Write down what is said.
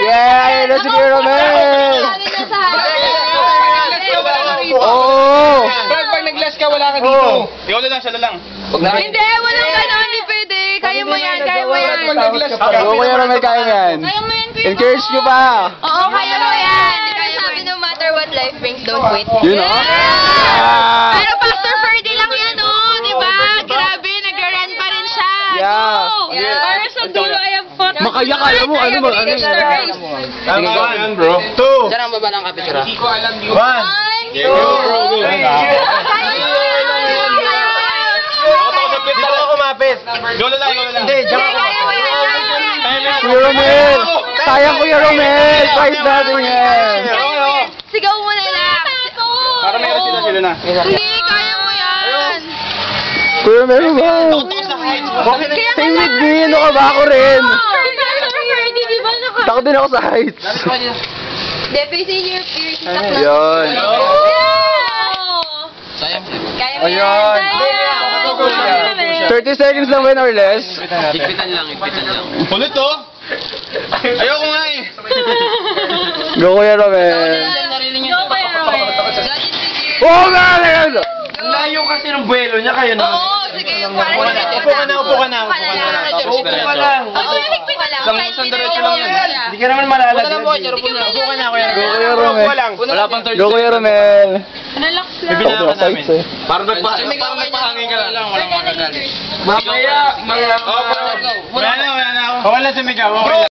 Yeah! Ayun na si Kuya Romel! Oo! Pag nag-glass ka, wala ka dito. Ikaw lang, siya lang. Hindi, walang gano'n, hindi pwede. Kaya mo yan, kaya mo yan. Pag nag-glass ka. Oo, Kuya Romel, kaya mo yan. Kaya mo yan, Kuya. Encourage nyo pa! Oo, kaya mo yan. Sabi no matter what life brings, don't quit. Yun o? Pero Pastor Ferdy lang yan, oh, di ba? Grabe, nag-run pa rin siya. Yeah. Para sa dulo, I have fought. Makayak, alam mo, ano ba? Ano Tama yan, bro. 2. Diyan ang baba ng kapitsura. 1. 1, 2, 3. Dito ako kumapit. Lola lang. Hindi, diyan ako. Kuya Romel! Sayang Kuya Romel! Prize natin yan! Sigaw mo na lang. Para meron sila na. Hindi, kaya mo yan. Kuya Romel ba? Same with me! Ano ka ba? Ako rin! Pastor Ferdy, di ba naka... Takot din ako sa heights. Hindi, facing your peers. Yun. Kaya mo yan. Ayun. 30 seconds lang win or less. Higpitan lang. Ulit to? Ayoko nga eh. Go Kuya Romel. Go, Kuya Romel. Oh man! Ang layo kasi ng buwelo niya kayo na. Oo, sige. Upo ka na. Upo ka lang. Isang diretso lang yan. Hindi ka naman malalaglag. Upo ka na, Kuya Go Kuya Upo Romel. lang. Wala pang 30 Go Kuya Romel. Relax lang. Ako sa heights eh. Parang nagpahangin ka lang. Walang magagalit. Mamaya. Wala na ako. Wala na si Miguel.